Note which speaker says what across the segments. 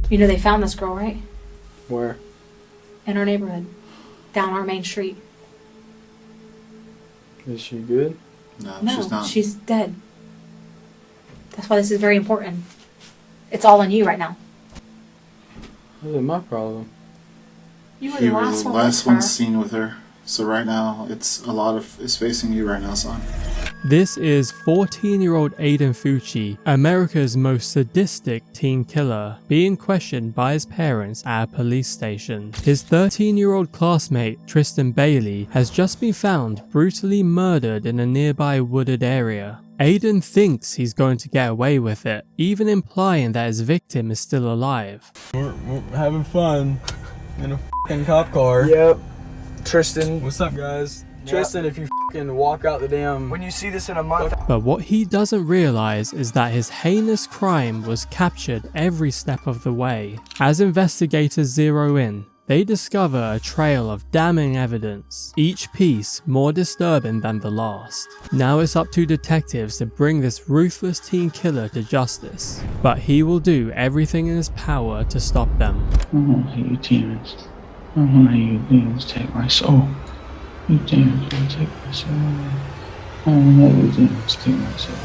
Speaker 1: You know they found this girl, right?
Speaker 2: Where?
Speaker 1: In our neighborhood. Down our main street.
Speaker 2: Is she good?
Speaker 3: No, she's not.
Speaker 1: She's dead. That's why this is very important. It's all on you right now.
Speaker 2: What is my problem?
Speaker 1: You were
Speaker 3: He
Speaker 1: the
Speaker 3: was the
Speaker 1: last
Speaker 3: last
Speaker 1: one
Speaker 3: one seen with her. So right now, it's facing you right now, son.
Speaker 4: This is 14-year-old Aiden Fucci, America's most sadistic teen killer, being questioned by his parents at a police station. His 13-year-old classmate, Tristyn Bailey, has just been found brutally murdered in a nearby wooded area. Aiden thinks he's going to get away with it, even implying that his victim is still alive.
Speaker 5: We're having fun in a f***ing cop car.
Speaker 2: Yep. Tristyn.
Speaker 5: What's up, guys? Tristyn, if you f***ing walk out the damn...
Speaker 2: When you see this in a month...
Speaker 4: But what he doesn't realize is that his heinous crime was captured every step of the way. As investigators zero in, they discover a trail of damning evidence, each piece more disturbing than the last. Now it's up to detectives to bring this ruthless teen killer to justice, but he will do everything in his power to stop them.
Speaker 6: I won't let you demons. I won't let you demons take my soul. You demons will take my soul. I won't let you demons take my soul.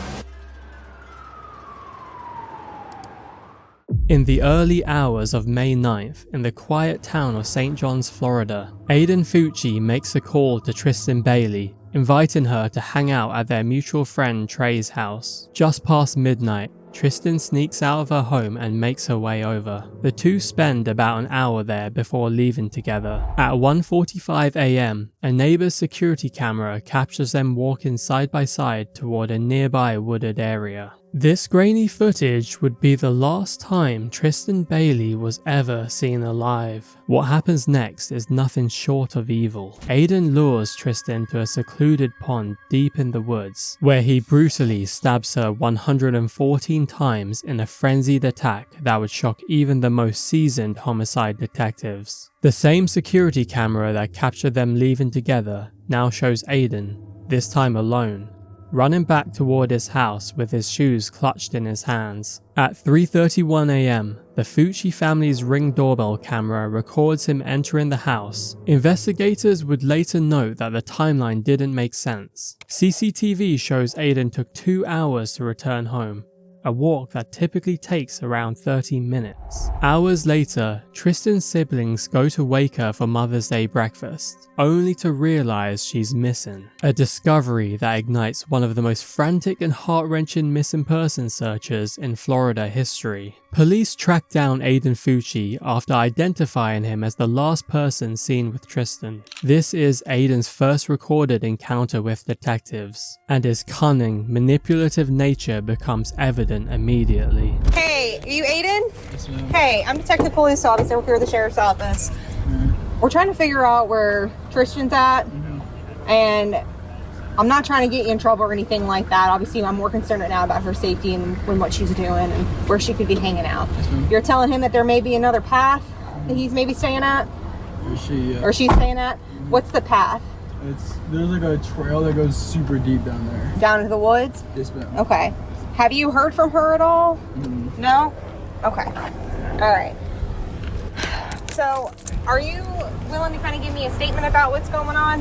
Speaker 4: In the early hours of May 9th, in the quiet town of St. John's, Florida, Aiden Fucci makes a call to Tristyn Bailey, inviting her to hang out at their mutual friend Trey's house. Just past midnight, Tristyn sneaks out of her home and makes her way over. The two spend about an hour there before leaving together. At 1:45 AM, a neighbor's security camera captures them walking side by side toward a nearby wooded area. This grainy footage would be the last time Tristyn Bailey was ever seen alive. What happens next is nothing short of evil. Aiden lures Tristyn to a secluded pond deep in the woods, where he brutally stabs her 114 times in a frenzied attack that would shock even the most seasoned homicide detectives. The same security camera that captured them leaving together now shows Aiden, this time alone, running back toward his house with his shoes clutched in his hands. At 3:31 AM, the Fucci family's Ring doorbell camera records him entering the house. Investigators would later note that the timeline didn't make sense. CCTV shows Aiden took 2 hours to return home, a walk that typically takes around 30 minutes. Hours later, Tristyn's siblings go to wake her for Mother's Day breakfast, only to realize she's missing. A discovery that ignites one of the most frantic and heart-wrenching missing person searches in Florida history. Police track down Aiden Fucci after identifying him as the last person seen with Tristyn. This is Aiden's first recorded encounter with detectives, and his cunning, manipulative nature becomes evident immediately.
Speaker 7: Hey, are you Aiden? Yes, ma'am. Hey, I'm Detective Police Officer. We're here at the Sheriff's Office. We're trying to figure out where Tristyn's at, and I'm not trying to get you in trouble or anything like that. Obviously, I'm more concerned right now about her safety and what she's doing and where she could be hanging out. You're telling him that there may be another path that he's maybe staying at? Or she's staying at? What's the path?
Speaker 5: There's like a trail that goes super deep down there.
Speaker 7: Down into the woods?
Speaker 5: Yes, ma'am.
Speaker 7: Okay. Have you heard from her at all? No? Okay. All right. So, are you willing to kind of give me a statement about what's going on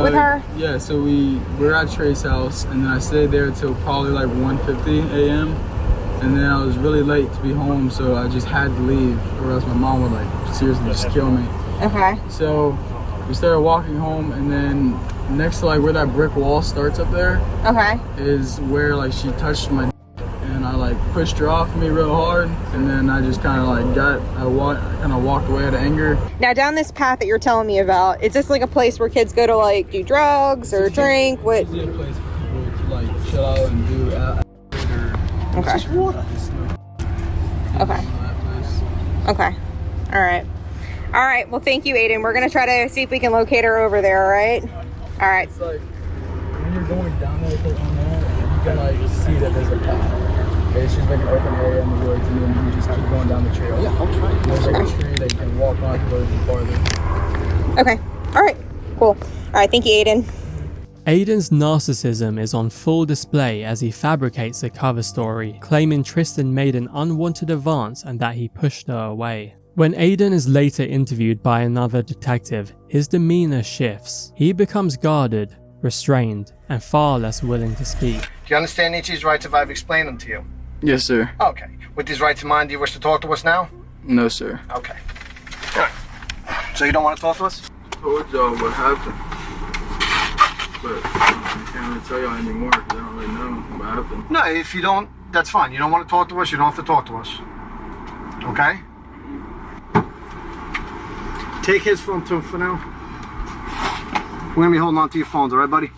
Speaker 7: with her?
Speaker 5: Yeah, so we're at Trey's house, and then I stayed there till probably like 1:50 AM, and then I was really late to be home, so I just had to leave, or else my mom would like seriously just kill me.
Speaker 7: Okay.
Speaker 5: So we started walking home, and then next to like where that brick wall starts up there,
Speaker 7: okay,
Speaker 5: is where like she touched my and I like pushed her off me real hard, and then I just kind of like kind of walked away out of anger.
Speaker 7: Now down this path that you're telling me about, is this like a place where kids go to like do drugs or drink? What?
Speaker 5: It's a place for people to like chill out and do
Speaker 7: okay.
Speaker 5: Just water.
Speaker 7: Okay. Okay. All right. Well, thank you, Aiden. We're gonna try to see if we can locate her over there. All right. All right.
Speaker 5: It's like when you're going down there, you can like see that there's a path. It's just like an open area in the woods, and then you just keep going down the trail. Yeah, I'll try. There's like a tree that you can walk on to go even farther.
Speaker 7: Okay. All right. Cool. All right. Thank you, Aiden.
Speaker 4: Aiden's narcissism is on full display as he fabricates a cover story, claiming Tristyn made an unwanted advance and that he pushed her away. When Aiden is later interviewed by another detective, his demeanor shifts. He becomes guarded, restrained, and far less willing to speak.
Speaker 8: Do you understand each of these rights if I've explained them to you?
Speaker 5: Yes, sir.
Speaker 8: Okay. With these rights in mind, do you wish to talk to us now?
Speaker 5: No, sir.
Speaker 8: Okay. All right. So you don't want to talk to us?
Speaker 5: I told y'all what happened. But I can't really tell y'all anymore because I don't really know what happened.
Speaker 8: No, if you don't, that's fine. You don't want to talk to us, you don't have to talk to us. Okay? Take his phone too for now. We're gonna be holding on to your phones, alright, buddy?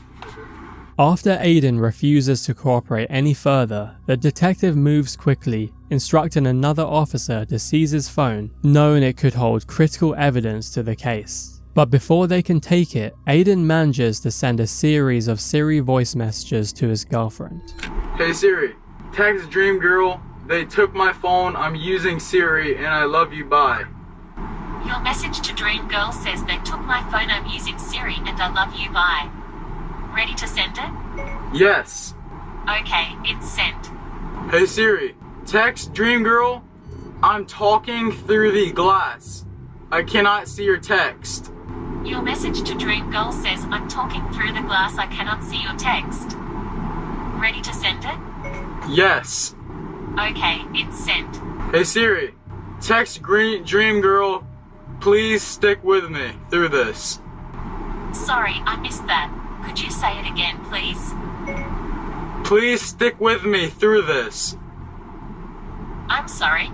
Speaker 4: After Aiden refuses to cooperate any further, the detective moves quickly, instructing another officer to seize his phone, knowing it could hold critical evidence to the case. But before they can take it, Aiden manages to send a series of Siri voice messages to his girlfriend.
Speaker 5: Hey Siri, text Dream Girl. They took my phone. I'm using Siri, and I love you. Bye.
Speaker 9: Your message to Dream Girl says they took my phone, I'm using Siri, and I love you, bye. Ready to send it?
Speaker 5: Yes.
Speaker 9: Okay, it's sent.
Speaker 5: Hey Siri, text Dream Girl. I'm talking through the glass. I cannot see your text.
Speaker 9: Your message to Dream Girl says I'm talking through the glass, I cannot see your text. Ready to send it?
Speaker 5: Yes.
Speaker 9: Okay, it's sent.
Speaker 5: Hey Siri, text Dream Girl. Please stick with me through this.
Speaker 9: Sorry, I missed that. Could you say it again, please?
Speaker 5: Please stick with me through this.
Speaker 9: I'm sorry.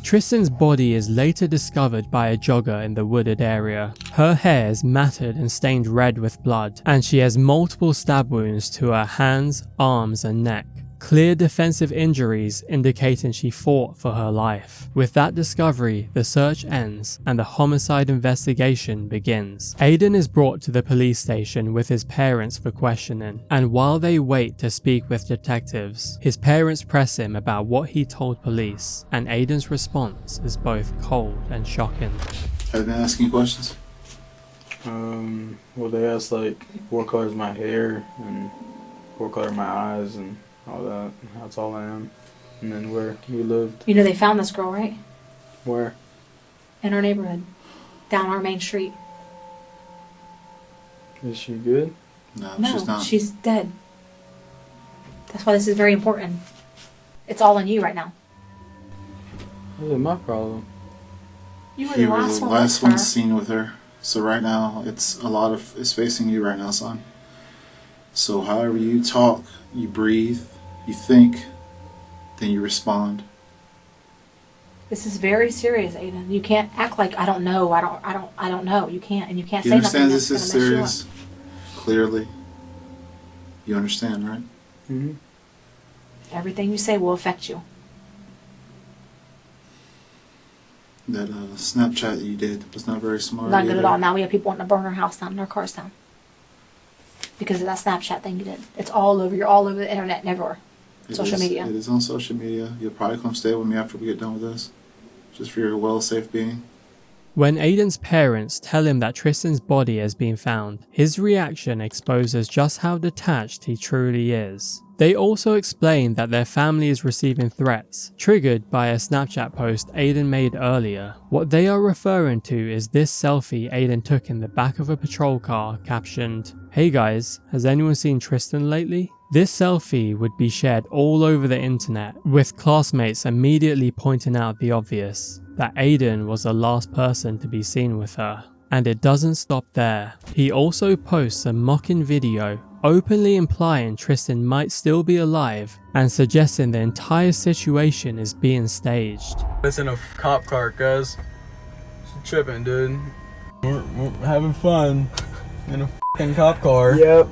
Speaker 4: Tristyn's body is later discovered by a jogger in the wooded area. Her hair is matted and stained red with blood, and she has multiple stab wounds to her hands, arms, and neck. Clear defensive injuries indicating she fought for her life. With that discovery, the search ends and the homicide investigation begins. Aiden is brought to the police station with his parents for questioning, and while they wait to speak with detectives, his parents press him about what he told police, and Aiden's response is both cold and shocking.
Speaker 3: Have they been asking you questions?
Speaker 2: Well, they asked like what color is my hair and what color are my eyes and all that. That's all I am. And then where we lived.
Speaker 1: You know they found this girl, right?
Speaker 2: Where?
Speaker 1: In our neighborhood. Down our main street.
Speaker 2: Is she good?
Speaker 3: No,
Speaker 1: No,
Speaker 3: she's not.
Speaker 1: she's dead. That's why this is very important. It's all on you right now.
Speaker 2: What is my problem?
Speaker 1: You were
Speaker 3: He
Speaker 1: the
Speaker 3: was
Speaker 1: last
Speaker 3: the
Speaker 1: one
Speaker 3: last
Speaker 1: with
Speaker 3: one
Speaker 1: her.
Speaker 3: seen with her. So right now, it's facing you right now, son. So however you talk, you breathe, you think, then you respond.
Speaker 1: This is very serious, Aiden. You can't act like I don't know. I don't know. You can't, and you can't
Speaker 3: You
Speaker 1: say nothing
Speaker 3: understand
Speaker 1: that's
Speaker 3: this is
Speaker 1: gonna mess you up.
Speaker 3: serious? Clearly. You understand, right?
Speaker 2: Mm-hmm.
Speaker 1: Everything you say will affect you.
Speaker 3: That Snapchat that you did was not very smart.
Speaker 1: Not good
Speaker 3: either.
Speaker 1: at all. Now we have people wanting to burn our house down and our cars down because of that Snapchat thing you did. It's all over. You're all over the internet and everywhere. Social media.
Speaker 3: It is on social media. You'll probably come stay with me after we get done with this. Just for your well, safe being.
Speaker 4: When Aiden's parents tell him that Tristyn's body has been found, his reaction exposes just how detached he truly is. They also explain that their family is receiving threats, triggered by a Snapchat post Aiden made earlier. What they are referring to is this selfie Aiden took in the back of a patrol car captioned, "Hey guys, has anyone seen Tristyn lately?" This selfie would be shared all over the internet, with classmates immediately pointing out the obvious, that Aiden was the last person to be seen with her. And it doesn't stop there. He also posts a mocking video, openly implying Tristyn might still be alive, and suggesting the entire situation is being staged.
Speaker 5: It's in a cop car, cuz. Tripping, dude. We're having fun in a fucking cop car.
Speaker 2: Yep.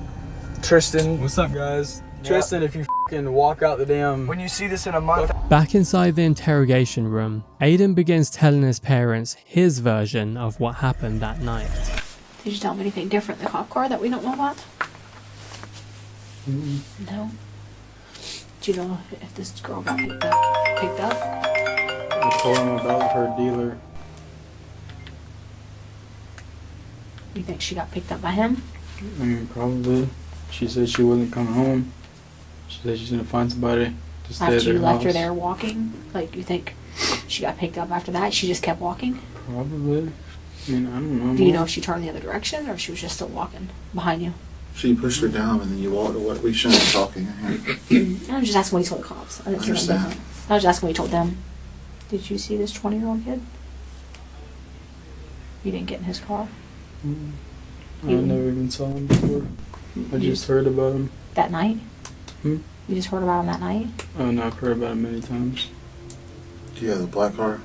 Speaker 2: Tristyn.
Speaker 5: What's up, guys?
Speaker 2: Yeah.
Speaker 5: Tristyn, if you fucking walk out the damn...
Speaker 8: When you see this in a month,
Speaker 4: Back inside the interrogation room, Aiden begins telling his parents his version of what happened that night.
Speaker 1: Did you tell them anything different in the cop car that we don't know about? No. Do you know if this girl got picked up?
Speaker 2: I told him about her dealer.
Speaker 1: You think she got picked up by him?
Speaker 2: I mean, probably. She said she wasn't coming home. She said she's gonna find somebody to stay at
Speaker 1: After
Speaker 2: their
Speaker 1: you left her
Speaker 2: house.
Speaker 1: there walking, like you think she got picked up after that? She just kept walking?
Speaker 2: Probably. I mean, I don't know.
Speaker 1: Do you know if she turned the other direction or if she was just still walking behind you?
Speaker 3: She pushed her down and then you walked away. We shouldn't be talking.
Speaker 1: I was just asking what he told the cops. I didn't see anything
Speaker 3: understand.
Speaker 1: different. I was just asking what he told them. Did you see this 20-year-old kid? You didn't get in his car?
Speaker 2: I never even saw him before. I just heard about him.
Speaker 1: That night?
Speaker 2: Hmm?
Speaker 1: You just heard about him that night?
Speaker 2: Oh no, I've heard about him many times.
Speaker 3: Do you have the black car?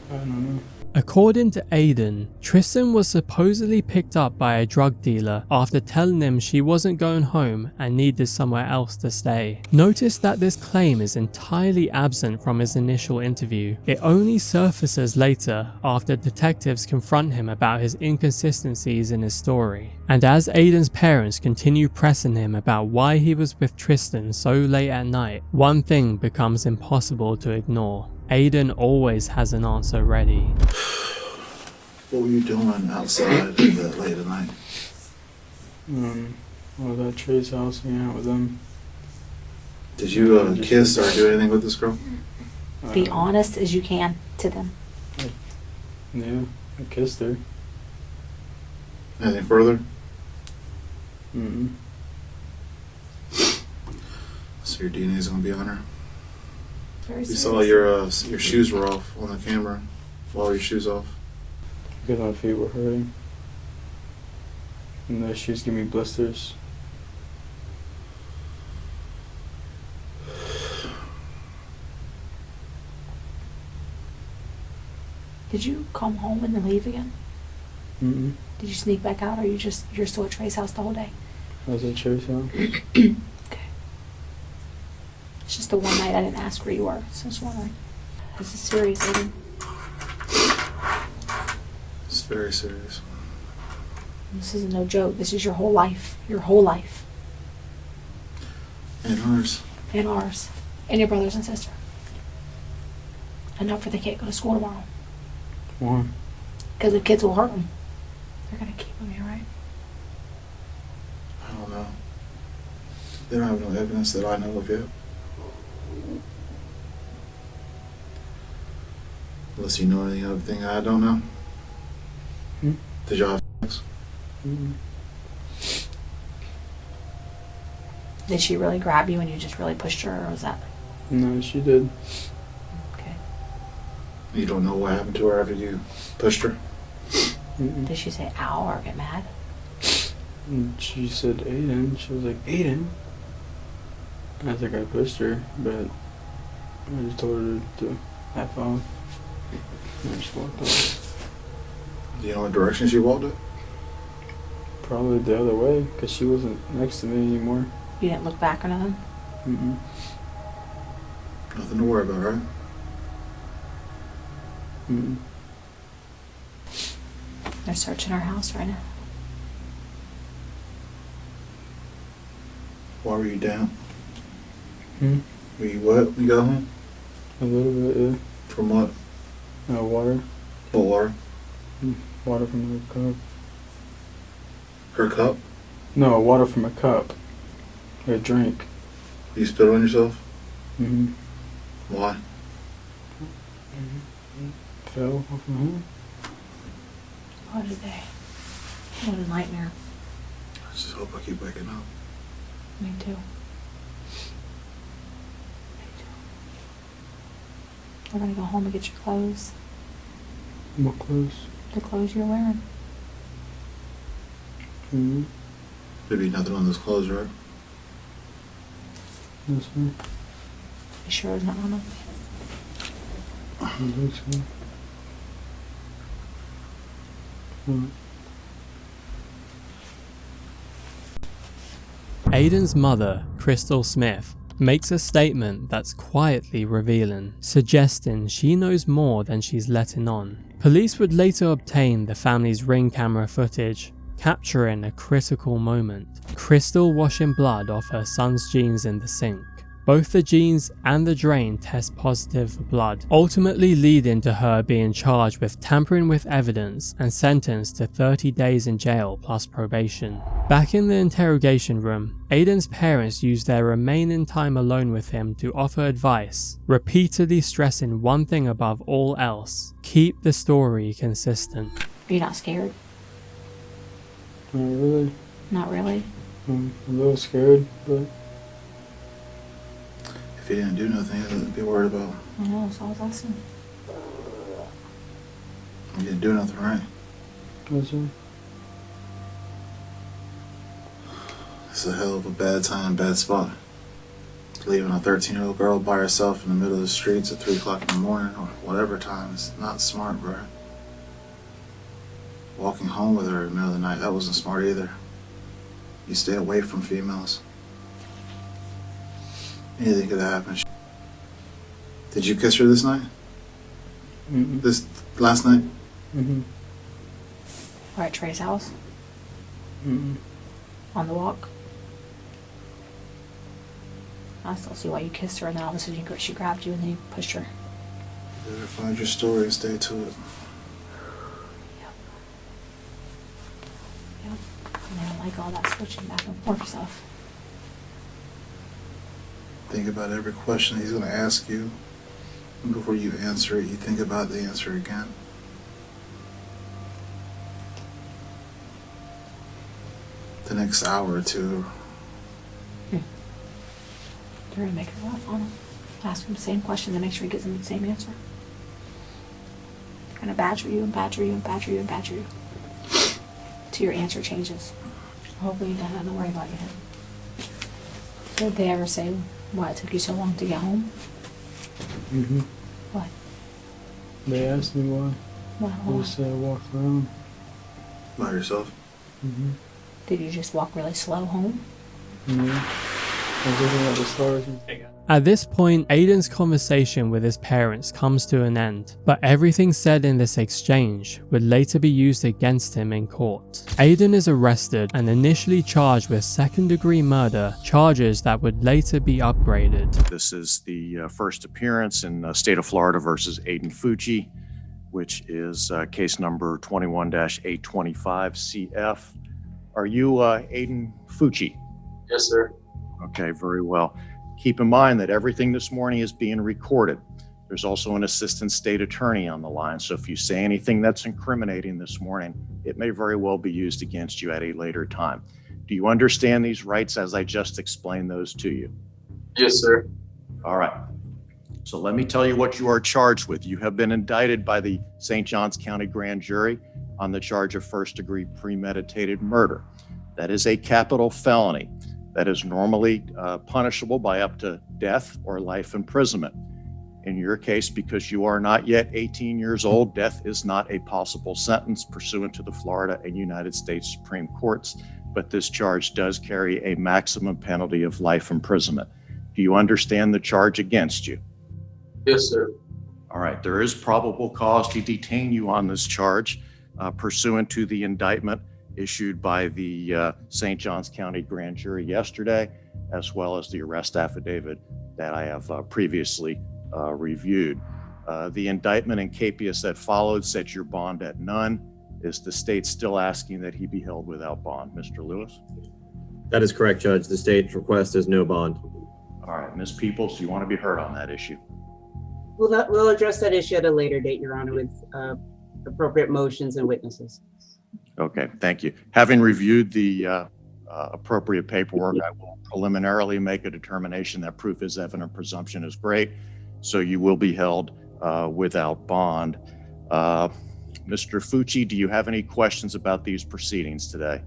Speaker 2: I don't know.
Speaker 4: According to Aiden, Tristyn was supposedly picked up by a drug dealer after telling him she wasn't going home and needed somewhere else to stay. Notice that this claim is entirely absent from his initial interview. It only surfaces later after detectives confront him about his inconsistencies in his story. And as Aiden's parents continue pressing him about why he was with Tristyn so late at night, one thing becomes impossible to ignore. Aiden always has an answer ready.
Speaker 3: What were you doing outside that late at night?
Speaker 2: I was at Trey's house hanging out with them.
Speaker 3: Did you kiss or do anything with this girl?
Speaker 1: Be honest as you can to them.
Speaker 2: Yeah, I kissed her.
Speaker 3: Anything further?
Speaker 2: Mm-mm.
Speaker 3: So your DNA's gonna be on her.
Speaker 1: Very
Speaker 3: We
Speaker 1: serious.
Speaker 3: saw your shoes were off on the camera. Why were your shoes off?
Speaker 2: Because my feet were hurting. And the shoes give me blisters.
Speaker 1: Did you come home and then leave again?
Speaker 2: Mm-mm.
Speaker 1: Did you sneak back out or you're still at Trey's house the whole day?
Speaker 2: I was at Trey's house.
Speaker 1: Okay. It's just the one night I didn't ask where you were, so I was wondering. This is serious, Aiden.
Speaker 3: It's very serious.
Speaker 1: This isn't no joke. This is your whole life. Your whole life.
Speaker 3: And ours.
Speaker 1: And ours. And your brothers and sister. Enough for they can't go to school tomorrow.
Speaker 2: Why?
Speaker 1: Because the kids will hurt them. They're going to keep them here, right?
Speaker 3: I don't know. They don't have no evidence that I know of yet. Unless you know anything I don't know.
Speaker 2: Hmm?
Speaker 3: Did y'all have sex?
Speaker 2: Mm-mm.
Speaker 1: Did she really grab you and you just really pushed her, or was that?
Speaker 2: No, she did.
Speaker 1: Okay.
Speaker 3: You don't know what happened to her after you pushed her?
Speaker 2: Mm-mm.
Speaker 1: Did she say ow or get mad?
Speaker 2: And she said Aiden. She was like, Aiden? I think I pushed her, but I just told her to F off. And I just walked off.
Speaker 3: Do you know what direction she walked it?
Speaker 2: Probably the other way, because she wasn't next to me anymore.
Speaker 1: You didn't look back or nothing?
Speaker 2: Mm-mm.
Speaker 3: Nothing to worry about, right?
Speaker 2: Mm-mm.
Speaker 1: They're searching our house right now.
Speaker 3: Why were you down?
Speaker 2: Hmm?
Speaker 3: Were you wet when you got home?
Speaker 2: A little bit, yeah.
Speaker 3: From what?
Speaker 2: Water.
Speaker 3: What water?
Speaker 2: Water from the cup.
Speaker 3: Her cup?
Speaker 2: No, water from a cup. A drink.
Speaker 3: You spit on yourself?
Speaker 2: Mm-hmm.
Speaker 3: Why?
Speaker 2: Fell off my hand.
Speaker 1: What a day. What a nightmare.
Speaker 3: I just hope I keep waking up.
Speaker 1: Me too. We're gonna go home and get your clothes.
Speaker 2: What clothes?
Speaker 1: The clothes you're wearing.
Speaker 2: Mm-hmm.
Speaker 3: There'd be nothing on those clothes, right?
Speaker 2: That's right.
Speaker 1: You sure there's nothing on them?
Speaker 2: I think so. What?
Speaker 4: Aiden's mother, Crystal Smith, makes a statement that's quietly revealing, suggesting she knows more than she's letting on. Police would later obtain the family's ring camera footage, capturing a critical moment. Crystal washing blood off her son's jeans in the sink. Both the jeans and the drain test positive for blood, ultimately leading to her being charged with tampering with evidence and sentenced to 30 days in jail plus probation. Back in the interrogation room, Aiden's parents used their remaining time alone with him to offer advice, repeatedly stressing one thing above all else: keep the story consistent.
Speaker 1: Are you not scared?
Speaker 2: Not really.
Speaker 1: Not really.
Speaker 2: I'm a little scared, but
Speaker 3: If he didn't do nothing, he had to be worried about.
Speaker 1: I know, so I was asking.
Speaker 3: He didn't do nothing right.
Speaker 2: that's it.
Speaker 3: It's a hell of a bad time, bad spot. Leaving a 13-year-old girl by herself in the middle of the streets at 3 o'clock in the morning or whatever time is not smart, bro. Walking home with her in the middle of the night, that wasn't smart either. You stay away from females. Anything could have happened. Did you kiss her this night?
Speaker 2: Mm-mm.
Speaker 3: This last night?
Speaker 2: Mm-hmm.
Speaker 1: Or at Trey's house?
Speaker 2: Mm-mm.
Speaker 1: On the walk? I still see why you kissed her and then all of a sudden she grabbed you and then you pushed her.
Speaker 3: You better find your story and stay to it.
Speaker 1: Yep. And I don't like all that switching back and forth stuff.
Speaker 3: Think about every question he's going to ask you. And before you answer it, you think about the answer again. The next hour or two.
Speaker 1: They're going to make it rough on him. Ask him the same question to make sure he gives them the same answer. They're going to badger you and badger you and badger you and badger you. Till your answer changes. Hopefully you don't have to worry about you. Did they ever say why it took you so long to get home?
Speaker 2: Mm-hmm.
Speaker 1: What?
Speaker 2: They asked me why.
Speaker 1: Why?
Speaker 2: I just walked around.
Speaker 3: By yourself.
Speaker 2: Mm-hmm.
Speaker 1: Did you just walk really slow home?
Speaker 2: Yeah. I was looking at the stars.
Speaker 4: At this point, Aiden's conversation with his parents comes to an end, but everything said in this exchange would later be used against him in court. Aiden is arrested and initially charged with second-degree murder, charges that would later be upgraded.
Speaker 10: This is the first appearance in the state of Florida versus Aiden Fucci, which is case number 21-825-CF. Are you Aiden Fucci?
Speaker 5: Yes, sir.
Speaker 10: Okay, very well. Keep in mind that everything this morning is being recorded. There's also an assistant state attorney on the line, so if you say anything that's incriminating this morning, it may very well be used against you at a later time. Do you understand these rights as I just explained those to you?
Speaker 5: Yes, sir.
Speaker 10: All right. So let me tell you what you are charged with. You have been indicted by the St. Johns County Grand Jury on the charge of first-degree premeditated murder. That is a capital felony. That is normally punishable by up to death or life imprisonment. In your case, because you are not yet 18 years old, death is not a possible sentence pursuant to the Florida and United States Supreme Courts, but this charge does carry a maximum penalty of life imprisonment. Do you understand the charge against you?
Speaker 5: Yes, sir.
Speaker 10: All right, there is probable cause to detain you on this charge pursuant to the indictment issued by the St. Johns County Grand Jury yesterday, as well as the arrest affidavit that I have previously reviewed. The indictment in capias that followed set your bond at none. Is the state still asking that he be held without bond? Mr. Lewis?
Speaker 11: That is correct, Judge. The state's request is no bond.
Speaker 10: All right, Ms. Peoples, do you want to be heard on that issue?
Speaker 12: We'll address that issue at a later date, Your Honor, with appropriate motions and witnesses.
Speaker 10: Okay, thank you. Having reviewed the appropriate paperwork, I will preliminarily make a determination that proof is evident, presumption is great, so you will be held without bond. Mr. Fucci, do you have any questions about these proceedings today?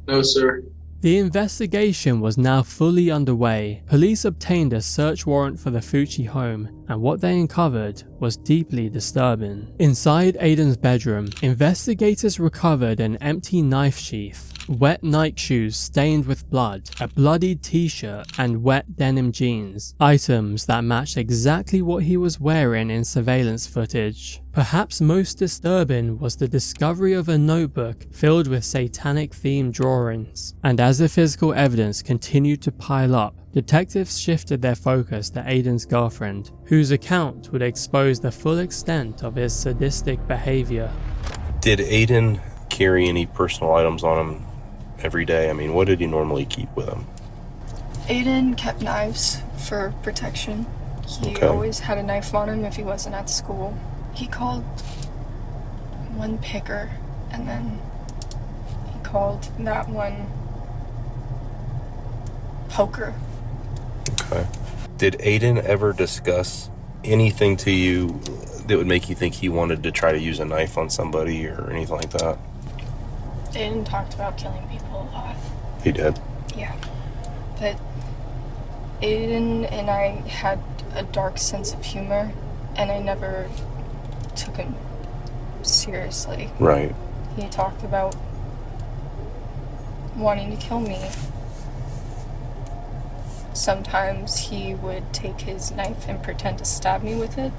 Speaker 5: No, sir.
Speaker 4: The investigation was now fully underway. Police obtained a search warrant for the Fucci home, and what they uncovered was deeply disturbing. Inside Aiden's bedroom, investigators recovered an empty knife sheath, wet Nike shoes stained with blood, a bloodied t-shirt, and wet denim jeans, items that matched exactly what he was wearing in surveillance footage. Perhaps most disturbing was the discovery of a notebook filled with satanic themed drawings, and as the physical evidence continued to pile up, Detectives shifted their focus to Aiden's girlfriend, whose account would expose the full extent of his sadistic behavior.
Speaker 13: Did Aiden carry any personal items on him every day? I mean, what did he normally keep with him?
Speaker 14: Aiden kept knives for protection. He always had a knife on him if he wasn't at school. He called one picker, and then he called that one poker.
Speaker 13: Okay. Did Aiden ever discuss anything to you that would make you think he wanted to try to use a knife on somebody or anything like that?
Speaker 14: Aiden talked about killing people a lot.
Speaker 13: He did?
Speaker 14: Yeah. But Aiden and I had a dark sense of humor, and I never took him seriously.
Speaker 13: Right.
Speaker 14: He talked about wanting to kill me. Sometimes he would take his knife and pretend to stab me with it,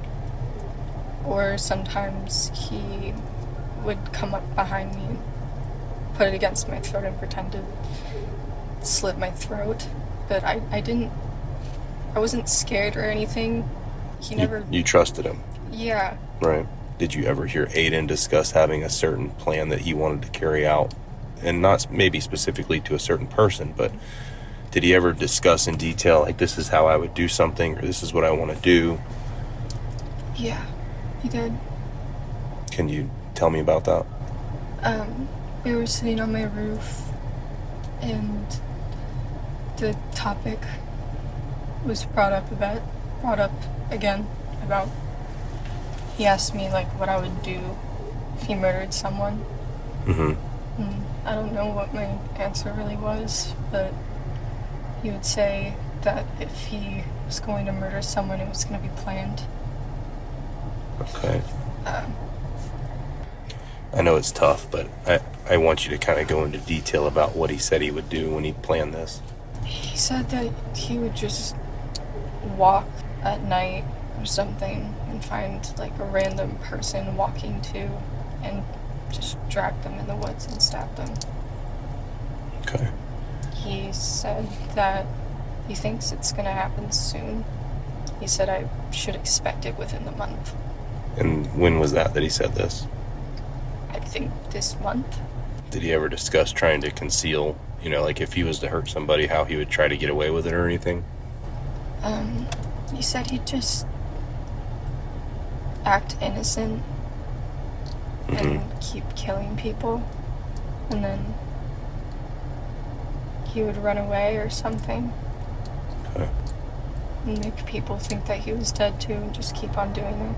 Speaker 14: or sometimes he would come up behind me and put it against my throat and pretend to slit my throat. But I wasn't scared or anything. He never...
Speaker 13: You trusted him?
Speaker 14: Yeah.
Speaker 13: Right. Did you ever hear Aiden discuss having a certain plan that he wanted to carry out? And not maybe specifically to a certain person, but did he ever discuss in detail, like, this is how I would do something, or this is what I want to do?
Speaker 14: Yeah, he did.
Speaker 13: Can you tell me about that?
Speaker 14: We were sitting on my roof, and the topic was brought up again about, he asked me, like, what I would do if he murdered someone.
Speaker 13: Mm-hmm.
Speaker 14: And I don't know what my answer really was, but he would say that if he was going to murder someone, it was going to be planned.
Speaker 13: Okay. I know it's tough, but I want you to kind of go into detail about what he said he would do when he planned this.
Speaker 14: He said that he would just walk at night or something and find, like, a random person walking to and just drag them in the woods and stab them.
Speaker 13: Okay.
Speaker 14: He said that he thinks it's going to happen soon. He said I should expect it within the month.
Speaker 13: And when was that he said this?
Speaker 14: I think this month.
Speaker 13: Did he ever discuss trying to conceal, like if he was to hurt somebody, how he would try to get away with it or anything?
Speaker 14: He said he'd just act innocent and keep killing people, and then he would run away or something.
Speaker 13: Okay.
Speaker 14: And make people think that he was dead too and just keep on doing it.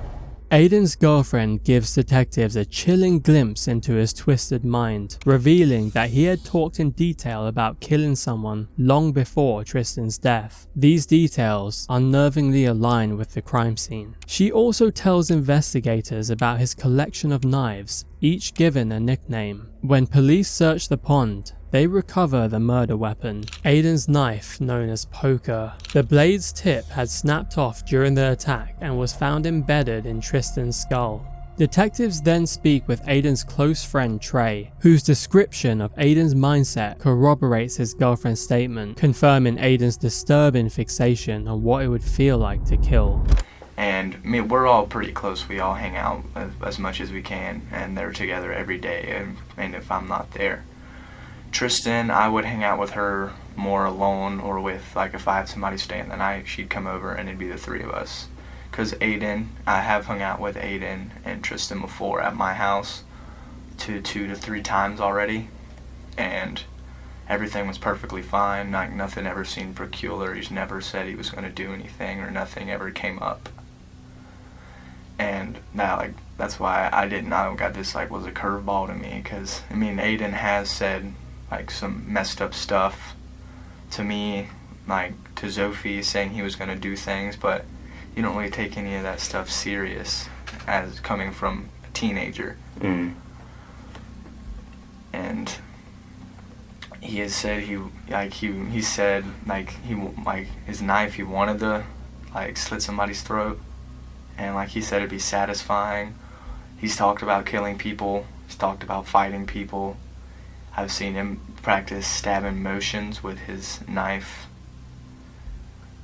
Speaker 4: Aiden's girlfriend gives detectives a chilling glimpse into his twisted mind, revealing that he had talked in detail about killing someone long before Tristyn's death. These details unnervingly align with the crime scene. She also tells investigators about his collection of knives, each given a nickname. When police search the pond, they recover the murder weapon, Aiden's knife known as poker. The blade's tip had snapped off during the attack and was found embedded in Tristyn's skull. Detectives then speak with Aiden's close friend Trey, whose description of Aiden's mindset corroborates his girlfriend's statement, confirming Aiden's disturbing fixation on what it would feel like to kill.
Speaker 15: And I mean, we're all pretty close. We all hang out as much as we can, and they're together every day, and if I'm not there. Tristyn, I would hang out with her more alone, or with, like, if I had somebody staying the night, she'd come over and it'd be the three of us. Because Aiden, I have hung out with Aiden and Tristyn before at my house 2 to 3 times already, and everything was perfectly fine. Like, nothing ever seemed peculiar. He's never said he was going to do anything, or nothing ever came up. And now, like, that's why I got this, like, was a curveball to me, because, I mean, Aiden has said, like, some messed up stuff to me, like, to Zophie, saying he was going to do things, but you don't really take any of that stuff serious as coming from a teenager. And he has said he said his knife, he wanted to, like, slit somebody's throat, and, like, he said it'd be satisfying. He's talked about killing people. He's talked about fighting people. I've seen him practice stabbing motions with his knife.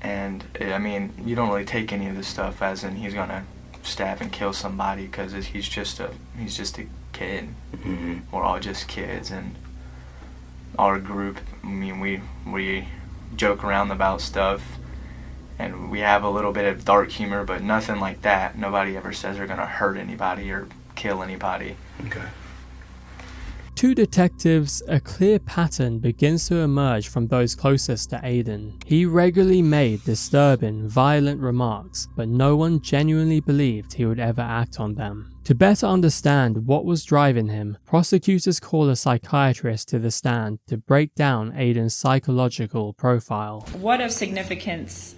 Speaker 15: And I mean, you don't really take any of this stuff as in he's gonna stab and kill somebody, because he's just a kid.
Speaker 11: Mm-hmm.
Speaker 15: We're all just kids, and our group, I mean, we joke around about stuff, and we have a little bit of dark humor, but nothing like that. Nobody ever says they're gonna hurt anybody or kill anybody.
Speaker 11: Okay.
Speaker 4: To detectives, a clear pattern begins to emerge from those closest to Aiden. He regularly made disturbing, violent remarks, but no one genuinely believed he would ever act on them. To better understand what was driving him, prosecutors call a psychiatrist to the stand to break down Aiden's psychological profile.
Speaker 16: What of significance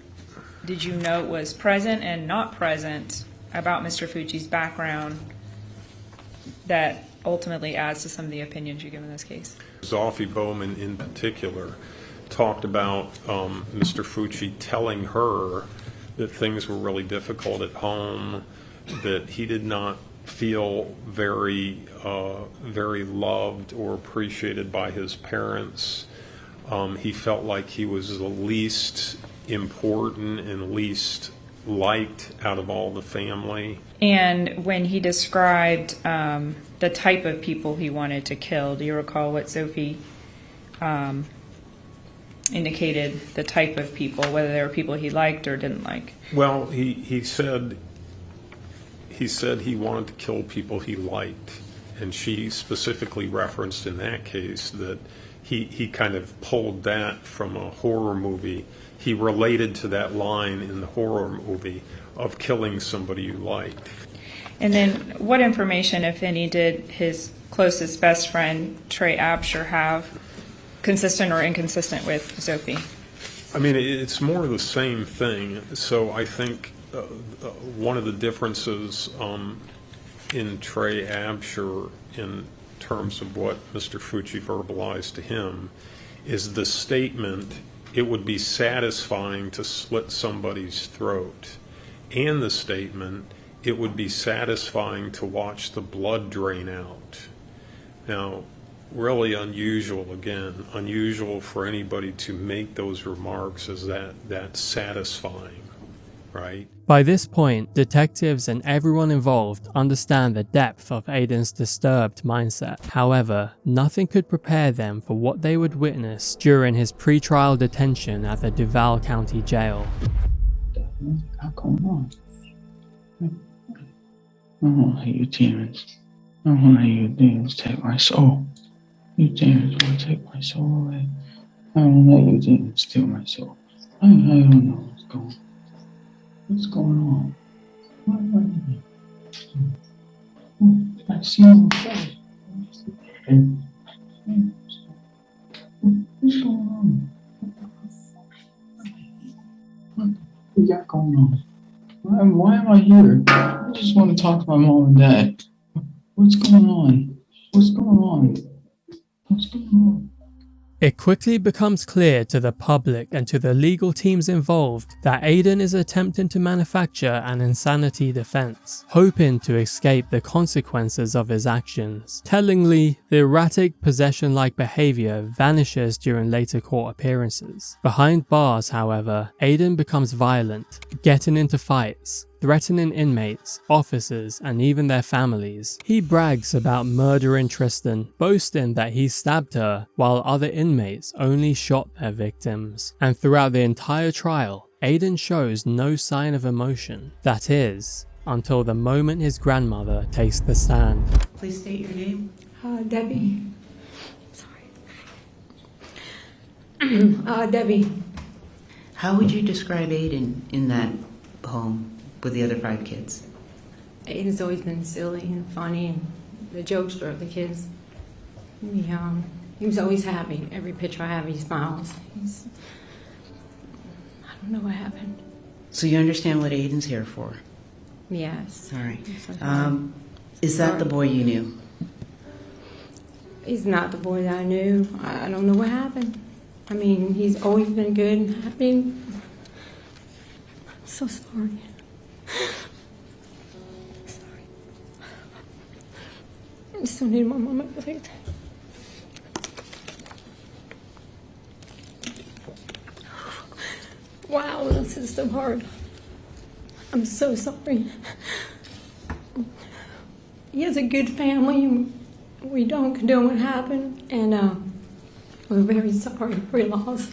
Speaker 16: did you note was present and not present about Mr. Fucci's background that ultimately adds to some of the opinions you give in this case?
Speaker 17: Zofie Bowman in particular talked about Mr. Fucci telling her that things were really difficult at home, that he did not feel very loved or appreciated by his parents. He felt like he was the least important and least liked out of all the family.
Speaker 16: And when he described the type of people he wanted to kill, do you recall what Zofie indicated the type of people, whether they were people he liked or didn't like?
Speaker 17: Well, he said he wanted to kill people he liked, and she specifically referenced in that case that he kind of pulled that from a horror movie. He related to that line in the horror movie of killing somebody you liked.
Speaker 16: And then what information, if any, did his closest best friend, Trey Absher, have consistent or inconsistent with Zofie?
Speaker 17: I mean, it's more of the same thing. So I think one of the differences in Trey Absher in terms of what Mr. Fucci verbalized to him is the statement, "It would be satisfying to slit somebody's throat," and the statement, "It would be satisfying to watch the blood drain out." Now, really unusual for anybody to make those remarks as that satisfying, right?
Speaker 4: By this point, detectives and everyone involved understand the depth of Aiden's disturbed mindset. However, nothing could prepare them for what they would witness during his pre-trial detention at the Duval County Jail.
Speaker 6: What's going on? I don't let you demons. I don't let you demons take my soul. You demons want to take my soul away. I don't let you demons steal my soul. I don't know what's going on. What am I doing? I see you first. What's going on? What you got going on? Why am I here? I just want to talk to my mom and dad. What's going on? What's going on? What's going on?
Speaker 4: It quickly becomes clear to the public and to the legal teams involved that Aiden is attempting to manufacture an insanity defense, hoping to escape the consequences of his actions. Tellingly, the erratic possession-like behavior vanishes during later court appearances. Behind bars, however, Aiden becomes violent, getting into fights, threatening inmates, officers, and even their families. He brags about murdering Tristyn, boasting that he stabbed her, while other inmates only shot their victims. And throughout the entire trial, Aiden shows no sign of emotion. That is, until the moment his grandmother takes the stand.
Speaker 12: Please state your name.
Speaker 18: Debbie. Sorry. Debbie.
Speaker 12: How would you describe Aiden in that home with the other 5 kids?
Speaker 18: Aiden's always been silly and funny, and the jokes drove the kids. He was always happy. Every picture I have, he smiles. I don't know what happened.
Speaker 12: So you understand what Aiden's here for?
Speaker 18: Yes.
Speaker 12: All right. Is that the boy you knew?
Speaker 18: He's not the boy that I knew. I don't know what happened. I mean, he's always been good and happy. I'm so sorry. Sorry. I just don't need my mama back. Wow, this is so hard. I'm so sorry. He has a good family, and we don't condone what happened, and we're very sorry for your loss.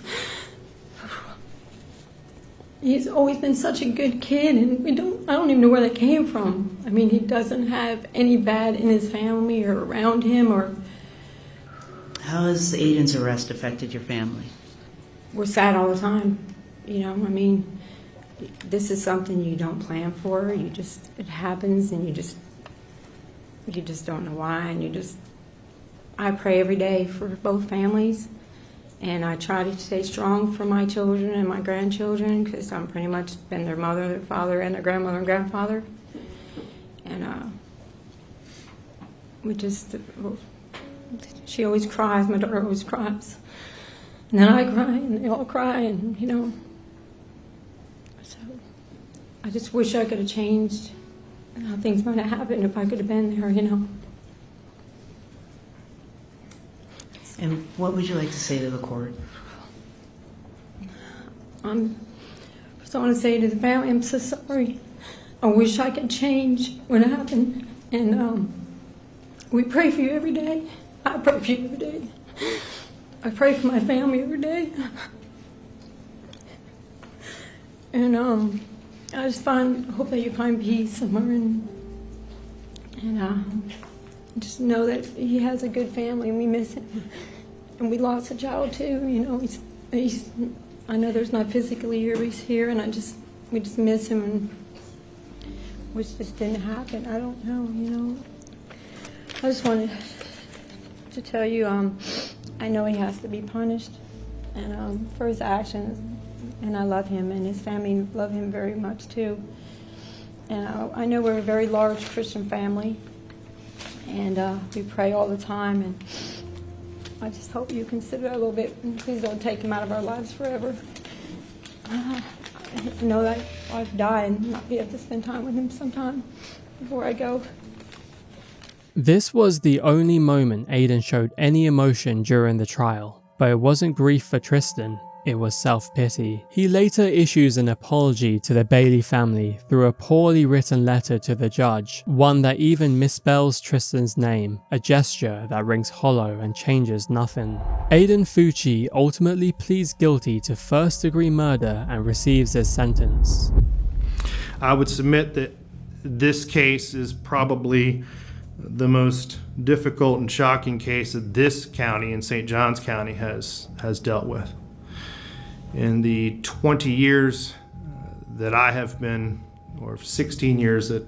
Speaker 18: He's always been such a good kid, and I don't even know where that came from. I mean, he doesn't have any bad in his family or around him, or...
Speaker 19: How has Aiden's arrest affected your family?
Speaker 18: We're sad all the time, you know, I mean, this is something you don't plan for, it happens, and you just don't know why, and I pray every day for both families, and I try to stay strong for my children and my grandchildren, because I'm pretty much been their mother, their father, and their grandmother and grandfather, and she always cries, my daughter always cries, and then I cry, and they all cry, and you know, so I just wish I could have changed how things might have happened if I could have been there, you know.
Speaker 19: And what would you like to say to the court?
Speaker 18: First I want to say to the family, I'm so sorry. I wish I could change what happened, and we pray for you every day. I pray for you every day. I pray for my family every day. And I hope that you find peace somewhere, and just know that he has a good family, and we miss him. And we lost a child too, you know. I know there's not physically here, but he's here, and we just miss him, and which just didn't happen. I don't know, you know. I just wanted to tell you, I know he has to be punished, and for his actions. And I love him, and his family love him very much too. And I know we're a very large Christian family, and we pray all the time, and I just hope you consider that a little bit, and please don't take him out of our lives forever. I know that I'd die and not be able to spend time with him sometime before I go.
Speaker 4: This was the only moment Aiden showed any emotion during the trial, but it wasn't grief for Tristyn. It was self-pity. He later issues an apology to the Bailey family through a poorly written letter to the judge, one that even misspells Tristyn's name, a gesture that rings hollow and changes nothing. Aiden Fucci ultimately pleads guilty to first-degree murder and receives his sentence.
Speaker 20: I would submit that this case is probably the most difficult and shocking case that this county in St. Johns County has dealt with. In the 20 years that I have been, or 16 years that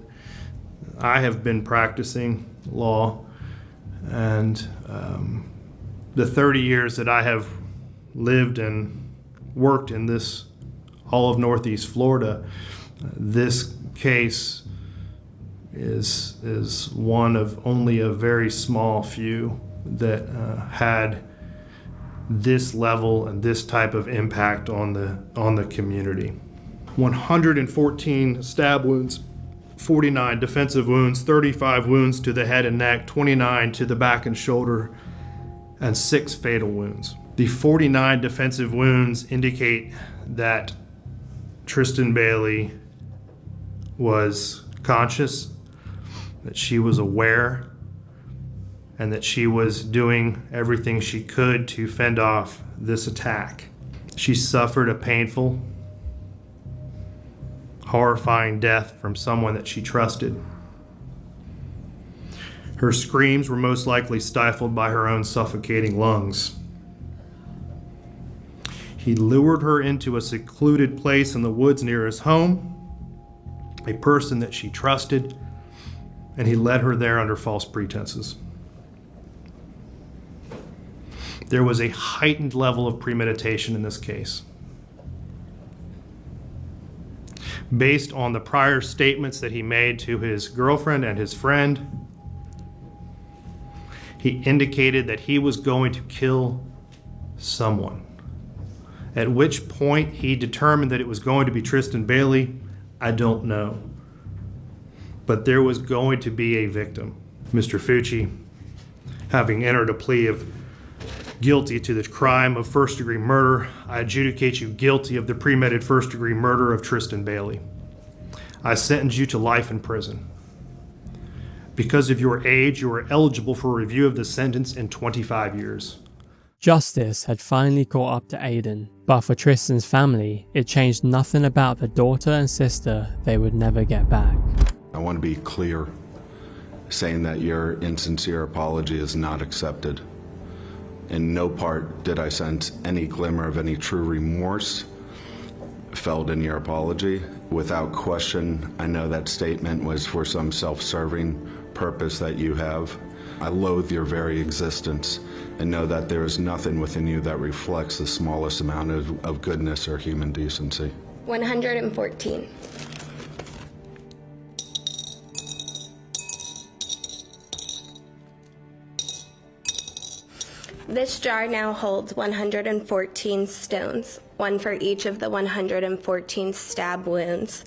Speaker 20: I have been practicing law, and the 30 years that I have lived and worked in this, all of Northeast Florida, this case is one of only a very small few that had this level and this type of impact on the community. 114 stab wounds, 49 defensive wounds, 35 wounds to the head and neck, 29 to the back and shoulder, and 6 fatal wounds. The 49 defensive wounds indicate that Tristyn Bailey was conscious, that she was aware, and that she was doing everything she could to fend off this attack. She suffered a painful, horrifying death from someone that she trusted. Her screams were most likely stifled by her own suffocating lungs. He lured her into a secluded place in the woods near his home, a person that she trusted, and he led her there under false pretenses. There was a heightened level of premeditation in this case. Based on the prior statements that he made to his girlfriend and his friend, he indicated that he was going to kill someone. At which point he determined that it was going to be Tristyn Bailey, I don't know. But there was going to be a victim. Mr. Fucci, having entered a plea of guilty to the crime of first-degree murder, I adjudicate you guilty of the premeditated first-degree murder of Tristyn Bailey. I sentence you to life in prison. Because of your age, you are eligible for review of the sentence in 25 years.
Speaker 4: Justice had finally caught up to Aiden, but for Tristyn's family, it changed nothing about the daughter and sister they would never get back.
Speaker 21: I want to be clear, saying that your insincere apology is not accepted. In no part did I sense any glimmer of any true remorse felt in your apology. Without question, I know that statement was for some self-serving purpose that you have. I loathe your very existence and know that there is nothing within you that reflects the smallest amount of goodness or human decency.
Speaker 22: 114. This jar now holds 114 stones, one for each of the 114 stab wounds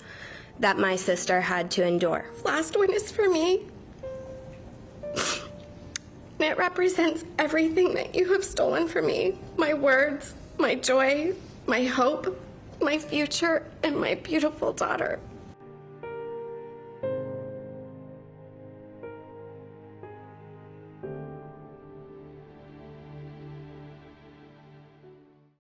Speaker 22: that my sister had to endure. Last one is for me. It represents everything that you have stolen from me. My words, my joy, my hope, my future, and my beautiful daughter.